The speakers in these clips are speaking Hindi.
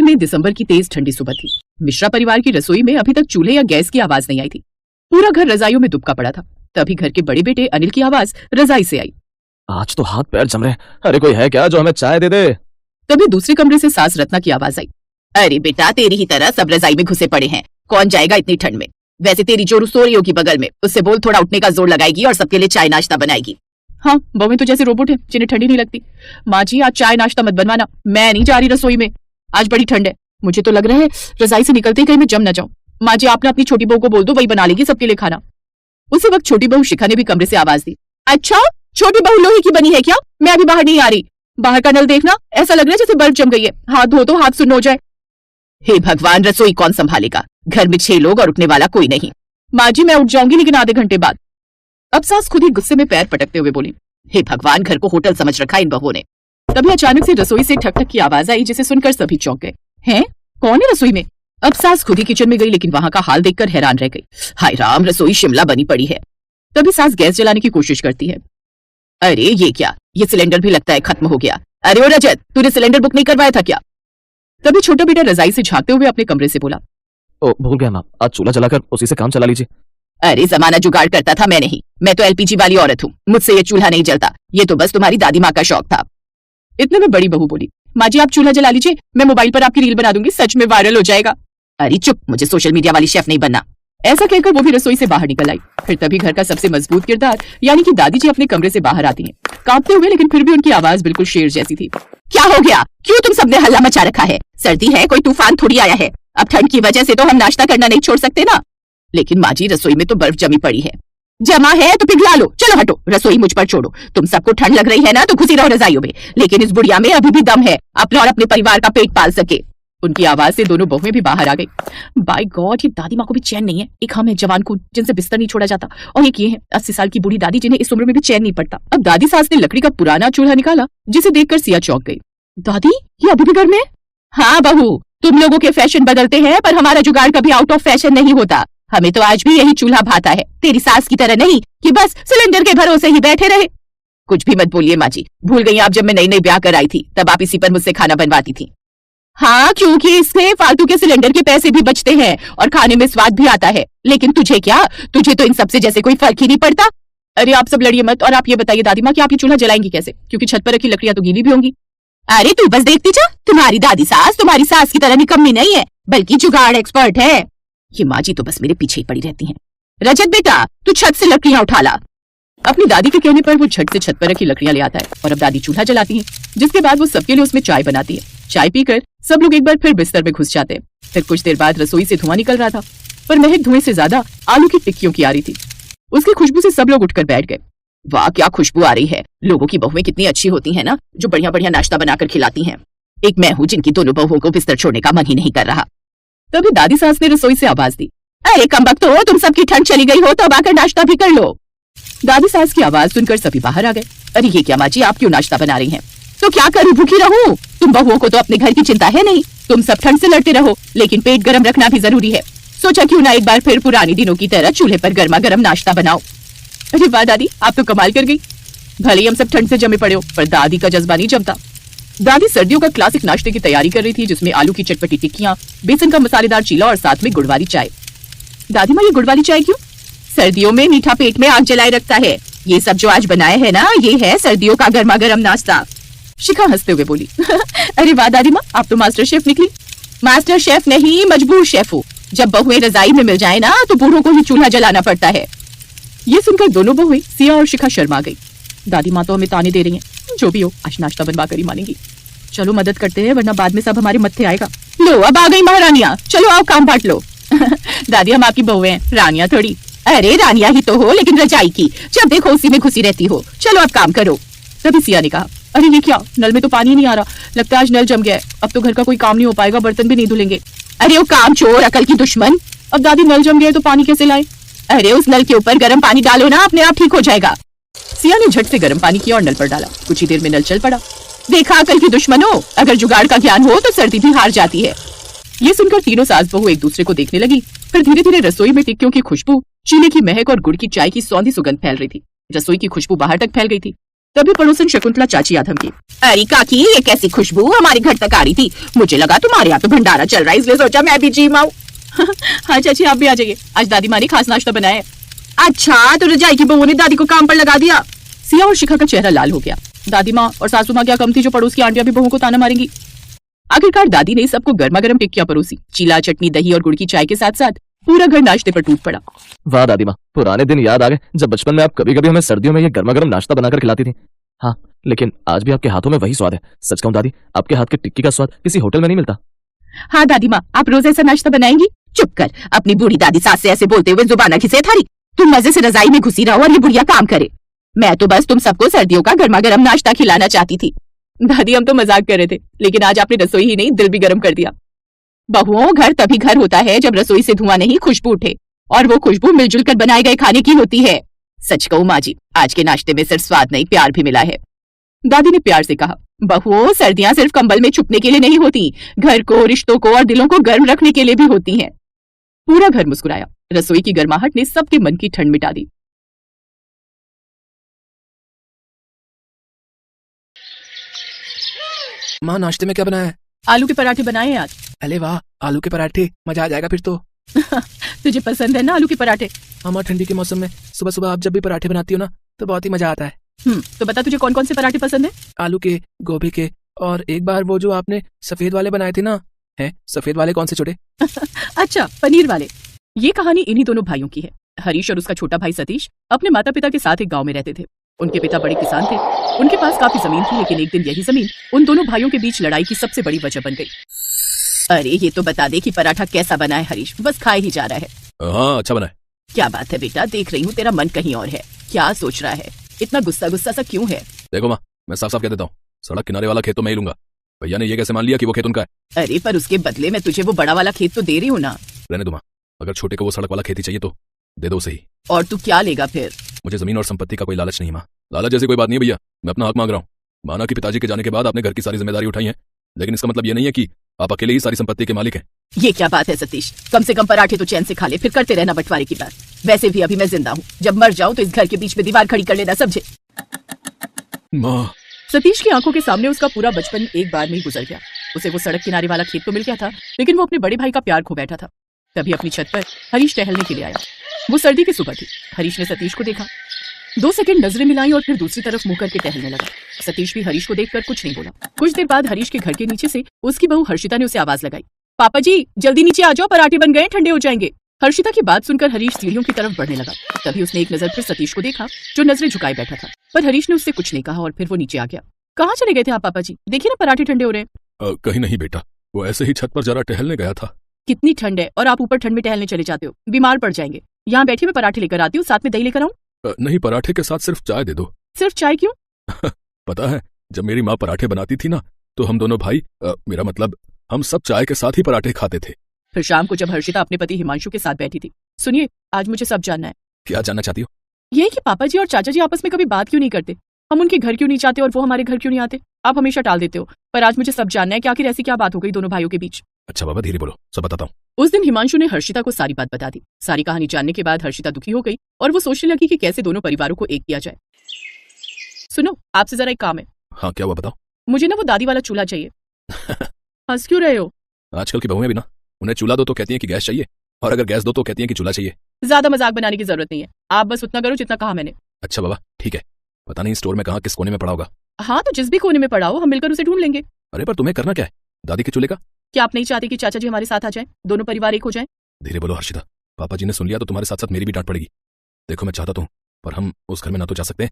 में दिसंबर की तेज ठंडी सुबह थी। मिश्रा परिवार की रसोई में अभी तक चूल्हे या गैस की आवाज नहीं आई थी। पूरा घर रजाइयों में दुबका पड़ा था। तभी घर के बड़े बेटे अनिल की आवाज रजाई से आई। आज तो हाथ पैर जम रहे। अरे कोई है क्या जो हमें चाय दे दे? तभी दूसरे कमरे से सास रत्ना की आवाज आई। अरे बेटा, तेरी ही तरह सब रजाई में घुसे पड़े हैं, कौन जाएगा इतनी ठंड में। वैसे तेरी जोरू सो रही होगी बगल में, उससे बोल थोड़ा उठने का जोर लगाएगी और सबके लिए चाय नाश्ता बनाएगी। हाँ, बहुएं तो जैसे रोबोट है जिन्हें ठंडी नहीं लगती। माँ जी आज चाय नाश्ता मत बनवाना, मैं नहीं जा रही रसोई में, आज बड़ी ठंड है। मुझे तो लग रहा है रजाई से निकलते ही कहीं मैं जम न जाऊं। माँ जी आपने अपनी छोटी बहू को बोल दो, वही बना लेगी सबके लिए खाना। उसी वक्त छोटी बहू शिखा ने भी कमरे से आवाज दी। अच्छा, छोटी बहू लोहे की बनी है क्या? मैं अभी बाहर नहीं आ रही। बाहर का नल देखना, ऐसा लग रहा है जैसे बर्फ जम गई है। हाथ धो तो हाथ सुन्न हो जाए। हे भगवान, रसोई कौन संभालेगा? घर में 6 लोग और उठने वाला कोई नहीं। माँ जी मैं उठ जाऊंगी लेकिन आधे घंटे बाद। अब सास खुद ही गुस्से में पैर पटकते हुए बोली। हे भगवान, घर को होटल समझ रखा इन बहुओं ने। तभी अचानक से रसोई से ठक ठक की आवाज आई, जिसे सुनकर सभी चौंक गए। हैं? कौन है रसोई में? अब सास खुद ही किचन में गई, लेकिन वहां का हाल देखकर हैरान रह गई। हाय राम, रसोई शिमला बनी पड़ी है। तभी सास गैस जलाने की कोशिश करती है। अरे ये क्या, ये सिलेंडर भी लगता है खत्म हो गया। अरे ओ रजत, तूने सिलेंडर बुक नहीं करवाया था क्या? तभी छोटा बेटा रजाई से झांकते हुए अपने कमरे से बोला। ओ भूल गया माँ, आज चूल्हा जलाकर उसी से काम चला लीजिए। अरे जमाना जुगाड़ करता था मैं नहीं, मैं तो एलपीजी वाली औरत हूँ, मुझसे ये चूल्हा नहीं जलता। ये तो बस तुम्हारी दादी माँ का शौक था। इतने में बड़ी बहू बोली। माँ जी आप चूल्हा जला लीजिए, मैं मोबाइल पर आपकी रील बना दूंगी, सच में वायरल हो जाएगा। अरे चुप, मुझे सोशल मीडिया वाली शेफ नहीं बनना। ऐसा कहकर वो भी रसोई से बाहर निकल आई। फिर तभी घर का सबसे मजबूत किरदार यानी कि दादी जी अपने कमरे से बाहर आती हैं, कांपते हुए, लेकिन फिर भी उनकी आवाज बिल्कुल शेर जैसी थी। क्या हो गया? क्यों तुम सबने हल्ला मचा रखा है? सर्दी है, कोई तूफान थोड़ी आया है। अब ठंड की वजह से तो हम नाश्ता करना नहीं छोड़ सकते ना। लेकिन माँ जी रसोई में तो बर्फ जमी पड़ी है। जमा है तो पिघला लो, चलो हटो, रसोई मुझ पर छोड़ो। तुम सबको ठंड लग रही है ना तो घुसी रहो रजाइयों में, लेकिन इस बुढ़िया में अभी भी दम है अपना और अपने परिवार का पेट पाल सके। उनकी आवाज से दोनों बहुएं भी बाहर आ गई। बाय गॉड, ये दादी माँ को भी चैन नहीं है। एक हम है जवान को जिनसे बिस्तर नहीं छोड़ा जाता, और एक ये है 80 साल की बूढ़ी दादी जिन्हें इस उम्र में भी चैन नहीं पड़ता। अब दादी सास ने लकड़ी का पुराना चूल्हा निकाला, जिसे देखकर सिया चौंक गई। दादी, ये अभी भी घर में? हाँ बहू, तुम लोगों के फैशन बदलते हैं पर हमारा जुगाड़ कभी आउट ऑफ फैशन नहीं होता। हमें तो आज भी यही चूल्हा भाता है, तेरी सास की तरह नहीं कि बस सिलेंडर के भरोसे ही बैठे रहे। कुछ भी मत बोलिए माँ जी, भूल गई आप जब मैं नई नई ब्याह कर आई थी तब आप इसी पर मुझसे खाना बनवाती थी। हाँ, क्योंकि इससे फालतू के सिलेंडर के पैसे भी बचते हैं और खाने में स्वाद भी आता है। लेकिन तुझे क्या, तुझे तो इन सबसे जैसे कोई फर्क ही नहीं पड़ता। अरे आप सब लड़िए मत, और आप ये बताइए दादी माँ कि आप ये चूल्हा जलाएंगी कैसे, क्योंकि छत पर रखी लकड़ियां तो गीली भी होंगी। अरे तू बस देखती जा, तुम्हारी दादी सास तुम्हारी सास की तरह निकम्मी नहीं है, बल्कि जुगाड़ एक्सपर्ट है। ये माँ जी तो बस मेरे पीछे ही पड़ी रहती हैं। रजत बेटा, तू छत से लकड़ियां उठा ला। अपनी दादी के कहने पर वो झट से छत पर रखी लकड़ियां ले आता है और अब दादी चूल्हा जलाती हैं, जिसके बाद वो सबके लिए उसमें चाय बनाती है। चाय पीकर सब लोग एक बार फिर बिस्तर में घुस जाते हैं। फिर कुछ देर बाद रसोई से धुआं निकल रहा था, पर महक धुएं से ज्यादा आलू की टिक्कियों की आ रही थी। उसकी खुशबू से सब लोग उठकर बैठ गए। वाह क्या खुशबू आ रही है, लोगों की बहुएं कितनी अच्छी होती हैं ना, जो बढ़िया बढ़िया नाश्ता बनाकर खिलाती हैं। एक मैं हूँ जिनकी दोनों बहुओं को बिस्तर छोड़ने का मन ही नहीं कर रहा। तभी दादी सास ने रसोई से आवाज दी। अरे कमबख्तो, तुम सबकी ठंड चली गई हो तो अब आकर नाश्ता भी कर लो। दादी सास की आवाज सुनकर सभी बाहर आ गए। अरे ये क्या माँ जी, आप क्यों नाश्ता बना रही हैं? तो क्या करूं, भूखी रहूं? तुम बहुओं को तो अपने घर की चिंता है नहीं, तुम सब ठंड से लड़ते रहो, लेकिन पेट गर्म रखना भी जरूरी है। सोचा क्यों ना एक बार फिर पुरानी दिनों की तरह चूल्हे पर गर्मा गर्म नाश्ता बनाओ। अरे वाह दादी, आप तो कमाल कर गई। भले ही हम सब ठंड से जमे पड़े हो, पर दादी का जज्बा नहीं जमता। दादी सर्दियों का क्लासिक नाश्ते की तैयारी कर रही थी, जिसमें आलू की चटपटी टिक्कियां, बेसन का मसालेदार चीला और साथ में गुड़ वाली चाय। दादी माँ, ये गुड़ वाली चाय क्यों? सर्दियों में मीठा पेट में आग जलाए रखता है। ये सब जो आज बनाए है ना, ये है सर्दियों का गर्मा गर्म नाश्ता। शिखा हंसते हुए बोली। अरे वाह दादी माँ, आप तो मास्टर शेफ निकली। मास्टर शेफ नहीं, मजबूर शेफ हो। जब बहुएं रजाई में मिल जाए ना तो बूढ़ों को ही चूल्हा जलाना पड़ता है। ये सुनकर दोनों बहुएं सिया और शिखा शर्मा गई। दादी माँ तो हमें ताने दे रही हैं, जो भी हो आज नाश्ता बनवा कर ही मानेंगी। चलो मदद करते हैं, वरना बाद में सब हमारे मत्थे आएगा। लो अब आ गई महारानियां, चलो आओ काम बांट लो। दादी हम आपकी बहुएं हैं, रानियां थोड़ी। अरे रानियां ही तो हो, लेकिन रजाई की जब देखो उसी में घुसी रहती हो। चलो अब काम करो। तभी सिया ने कहा। अरे ये क्या, नल में तो पानी नहीं आ रहा, लगता है आज नल जम गया है। अब तो घर का कोई काम नहीं हो पाएगा, बर्तन भी नहीं धुलेंगे। अरे वो काम चोर, अकल की दुश्मन। अब दादी नल जम गया तो पानी कैसे लाए? अरे उस नल के ऊपर गर्म पानी डालो ना, अपने आप ठीक हो जाएगा। सिया ने झट से गर्म पानी किया और नल पर डाला। कुछ ही देर में नल चल पड़ा। देखा अकल की दुश्मन हो, अगर जुगाड़ का ज्ञान हो तो सर्दी भी हार जाती है। ये सुनकर तीनों सास बहू एक दूसरे को देखने लगी। फिर धीरे धीरे रसोई में टिक्कियों की खुशबू, चीले की महक और गुड़ की चाय की सौंधी सुगंध फैल रही थी। रसोई की खुशबू बाहर तक फैल गई थी। तभी पड़ोसन शकुंतला चाची यादव की, अरे काकी ये कैसी खुशबू हमारे घर तक आ रही थी, मुझे लगा तुम्हारे यहाँ तो भंडारा चल रहा है इसलिए सोचा मैं भी जी आऊं। हाँ चाची आप भी आ जाइए, आज दादी माँ ने खास नाश्ता बनाया है। अच्छा तो रजाई की बहू ने दादी को काम पर लगा दिया। सिया और शिखा का चेहरा लाल हो गया। दादी माँ और सासू माँ क्या कम थी जो पड़ोस की आंटियां भी बहू को ताना मारेंगी। आखिरकार दादी ने सबको गर्मा गर्म टिक्कियां परोसी। चीला चटनी दही और गुड़ की चाय के साथ साथ पूरा घर नाश्ते पर टूट पड़ा। वाह दादी माँ, पुराने दिन याद आ गए जब बचपन में आप कभी कभी हमें सर्दियों में ये गर्मा गर्म नाश्ता बनाकर खिलाती थी। हाँ, लेकिन आज भी आपके हाथों में वही स्वाद है। सच कहूं दादी, आपके हाथ की टिक्की का स्वाद किसी होटल में नहीं मिलता। हाँ दादी माँ, आप रोज ऐसा नाश्ता बनाएंगी? चुप कर, अपनी बूढ़ी दादी सास से ऐसे बोलते हुए जुबान खिसे थारी। तुम मजे से रजाई में घुसी रहो और ये बुढ़िया काम करे। मैं तो बस तुम सबको सर्दियों का गर्मा गर्म नाश्ता खिलाना चाहती थी। दादी हम तो मजाक कर रहे थे, लेकिन आज आपने रसोई ही नहीं दिल भी गर्म कर दिया। बहुओं, घर तभी घर होता है जब रसोई से धुआं नहीं खुशबू उठे, और वो खुशबू मिलजुल कर बनाए गए खाने की होती है। सच कहूं माँ जी, आज के नाश्ते में सिर्फ स्वाद नहीं प्यार भी मिला है। दादी ने प्यार से कहा, बहुओं सर्दियां सिर्फ कंबल में छुपने के लिए नहीं होती, घर को, रिश्तों को और दिलों को गर्म रखने के लिए भी होती हैं। पूरा घर मुस्कुराया। रसोई की गर्माहट ने सबके मन की ठंड मिटा दी। माँ नाश्ते में क्या बनाया है? आलू के पराठे बनाए हैं आज। अरे वाह, आलू के पराठे, मजा आ जाएगा फिर तो। तुझे पसंद है ना आलू के पराठे? माँ ठंडी के मौसम में सुबह सुबह आप जब भी पराठे बनाती हो ना तो बहुत ही मजा आता है। तो बता तुझे कौन कौन से पराठे पसंद है? आलू के, गोभी के, और एक बार वो जो आपने सफेद वाले बनाए थे ना। हैं सफेद वाले कौन से छोटे? अच्छा, पनीर वाले। ये कहानी इन्हीं दोनों भाइयों की है। हरीश और उसका छोटा भाई सतीश अपने माता पिता के साथ एक गांव में रहते थे। उनके पिता बड़े किसान थे। उनके पास काफी जमीन थी, लेकिन एक दिन यही जमीन उन दोनों भाइयों के बीच लड़ाई की सबसे बड़ी वजह बन गई। अरे ये तो बता दे कि पराठा कैसा बना है हरीश, बस खाए ही जा रहा है। हाँ अच्छा बना है। क्या बात है बेटा, देख रही हूँ तेरा मन कहीं और है। क्या सोच रहा है? इतना गुस्सा गुस्सा सा क्यों है? देखो माँ, मैं साफ साफ कह देता हूँ, सड़क किनारे वाला खेत तो मैं ही लूंगा। भैया ने ये कैसे मान लिया कि वो खेत उनका है? अरे पर उसके बदले में तुझे वो बड़ा वाला खेत तो दे रही हूँ ना। रहने दो माँ, अगर छोटे को वो सड़क वाला खेती चाहिए तो दे दो उसे ही। और तू क्या लेगा फिर? मुझे जमीन और संपत्ति का कोई लालच नहीं माँ। लालच जैसी कोई बात नहीं है भैया, मैं अपना हक मांग रहा हूँ। माना कि पिताजी के जाने के बाद आपने घर की सारी जिम्मेदारी उठाई है, लेकिन इसका मतलब ये नहीं है कि आप अकेले ही सारी संपत्ति के मालिक हैं। ये क्या बात है सतीश? कम से कम पराठे तो चैन से खा ले, फिर करते रहना बंटवारे की बात। वैसे भी अभी मैं जिंदा हूँ, जब मर जाऊँ तो इस घर के बीच में दीवार खड़ी कर लेना, समझे? माँ, सतीश की आंखों के सामने उसका पूरा बचपन एक बार में ही गुजर गया। उसे वो सड़क किनारे वाला खेत तो मिल गया था, लेकिन वो अपने बड़े भाई का प्यार खो बैठा था। तभी अपनी छत पर हरीश टहलने के लिए आया। वो सर्दी की सुबह थी। हरीश ने सतीश को देखा, 2 सेकंड नजरें मिलाई और फिर दूसरी तरफ मुंह करके टहलने लगा। सतीश भी हरीश को देखकर कुछ नहीं बोला। कुछ देर बाद हरीश के घर के नीचे से उसकी बहू हर्षिता ने उसे आवाज लगाई, पापा जी जल्दी नीचे आ जाओ, पराठे बन गए, ठंडे हो जाएंगे। हर्षिता की बात सुनकर हरीश सीढ़ियों की तरफ बढ़ने लगा। तभी उसने एक नजर फिर सतीश को देखा, जो नजरें झुकाए बैठा था, पर हरीश ने उससे कुछ नहीं कहा और फिर वो नीचे आ गया। कहाँ चले गए थे आप पापा जी? देखिए ना पराठे ठंडे हो रहे हैं। कहीं नहीं बेटा, वो ऐसे ही छत पर जरा टहलने गया था। कितनी ठंड है और आप ऊपर ठंड में टहलने चले जाते हो, बीमार पड़ जाएंगे। यहाँ बैठे मैं पराठे लेकर आती हूँ, साथ में दही लेकर आऊँ? नहीं, पराठे के साथ सिर्फ चाय दे दो। सिर्फ चाय क्यों? पता है, जब मेरी माँ पराठे बनाती थी ना तो हम दोनों भाई, मेरा मतलब हम सब चाय के साथ ही पराठे खाते थे। फिर शाम को जब हर्षिता अपने पति हिमांशु के साथ बैठी थी, सुनिए आज मुझे सब जानना है। क्या जानना चाहती हो? यही कि पापा जी और चाचा जी आपस में कभी बात क्यों नहीं करते? हम उनके घर क्यों नहीं जाते और वो हमारे घर क्यों नहीं आते? आप हमेशा टाल देते हो, पर आज मुझे सब जानना है कि आखिर ऐसी क्या बात हो गई दोनों भाइयों के बीच। अच्छा बाबा धीरे बोलो, सब बताता हूँ। उस दिन हिमांशु ने हर्षिता को सारी बात बता दी। सारी कहानी जानने के बाद हर्षिता दुखी हो गई और वो सोचने लगी कि कैसे दोनों परिवारों को एक किया जाए। सुनो, आपसे जरा एक काम है। हाँ क्या हुआ बताओ। मुझे ना वो दादी वाला चूल्हा चाहिए। हंस क्यों रहे हो? आजकल की बहुएं भी ना, उन्हें चूल्हा दो तो कहती हैं कि गैस चाहिए, और अगर गैस दो तो कहती हैं कि चूल्हा चाहिए। ज्यादा मजाक बनाने की जरूरत नहीं है, आप बस उतना करो जितना कहा मैंने। अच्छा बाबा ठीक है, पता नहीं स्टोर में कहाँ किस कोने में पड़ा होगा। हाँ तो जिस भी कोने में पड़ा हो हम मिलकर उसे ढूंढ लेंगे। अरे पर तुम्हें करना क्या है दादी के चूल्हे का? क्या आप नहीं चाहते कि चाचा जी हमारे साथ आ जाएं, दोनों परिवार एक हो जाएं? धीरे बोलो हर्षिता, पापा जी ने सुन लिया तो तुम्हारे साथ साथ मेरी भी डांट पड़ेगी। देखो मैं चाहता तो हूँ, पर हम उस घर में ना तो जा सकते हैं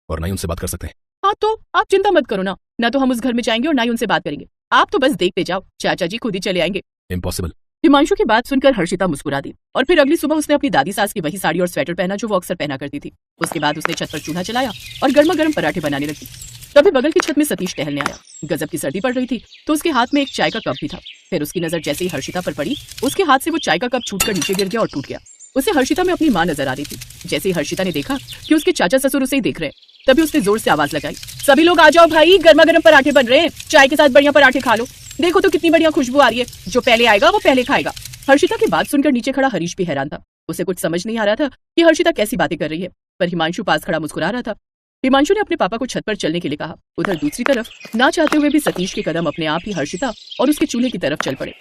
और ना ही उनसे बात कर सकते हैं। हाँ तो आप चिंता मत करो ना तो हम उस घर में जाएंगे और ना ही उनसे बात करेंगे। आप तो बस देखते जाओ, चाचा जी खुद ही चले आएंगे। इम्पॉसिबल। हिमांशु की बात सुनकर हर्षिता मुस्कुरा दी और फिर अगली सुबह उसने अपनी दादी सास की वही साड़ी और स्वेटर पहना जो वो अक्सर पहना करती थी। उसके बाद उसने छत पर चूल्हा चलाया और गर्मा गर्म पराठे बनाने लगी। तभी बगल की छत में सतीश टहलने आया। गजब की सर्दी पड़ रही थी तो उसके हाथ में एक चाय का कप भी था। फिर उसकी नजर जैसे ही हर्षिता पर पड़ी, उसके हाथ से वो चाय का कप छूटकर नीचे गिर गया और टूट गया। उसे हर्षिता में अपनी माँ नजर आ रही थी। जैसे ही हर्षिता ने देखा कि उसके चाचा ससुर उसे ही देख रहे, तभी उसने जोर से आवाज लगाई, सभी लोग आ जाओ भाई, गर्मा गर्म पराठे बन रहे हैं, चाय के साथ बढ़िया पराठे खा लो। देखो तो कितनी बढ़िया खुशबू आ रही है, जो पहले आएगा वो पहले खाएगा। हर्षिता की बात सुनकर नीचे खड़ा हरीश भी हैरान था। उसे कुछ समझ नहीं आ रहा था कि हर्षिता कैसी बातें कर रही है, पर हिमांशु पास खड़ा मुस्कुरा रहा था। हिमांशु ने अपने पापा को छत पर चलने के लिए कहा। उधर दूसरी तरफ ना चाहते हुए भी सतीश के कदम अपने आप ही हर्षिता और उसके चूल्हे की तरफ चल पड़े।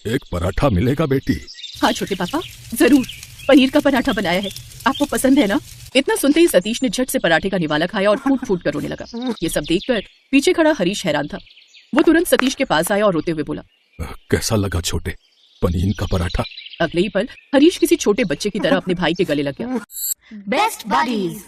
एक पराठा मिलेगा बेटी? हाँ छोटे पापा, जरूर। पनीर का पराठा बनाया है, आपको पसंद है ना? इतना सुनते ही सतीश ने झट से पराठे का निवाला खाया और फूट फूट कर रोने लगा। ये सब देखकर पीछे खड़ा हरीश हैरान था। वो तुरंत सतीश के पास आया और रोते हुए बोला, कैसा लगा छोटे, पनीर का पराठा? अगले ही पल हरीश किसी छोटे बच्चे की तरह अपने भाई के गले लग गया। Best buddies.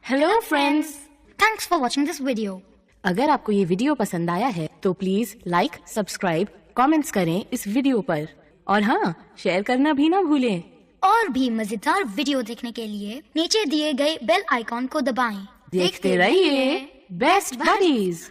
Hello friends. Thanks for watching this video. अगर आपको ये वीडियो पसंद आया है तो प्लीज लाइक, सब्सक्राइब, कमेंट्स करें इस वीडियो पर और हाँ, शेयर करना भी ना भूलें। और भी मजेदार वीडियो देखने के लिए नीचे दिए गए बेल आइकॉन को दबाएं। देखते रहिए बेस्ट बडीज।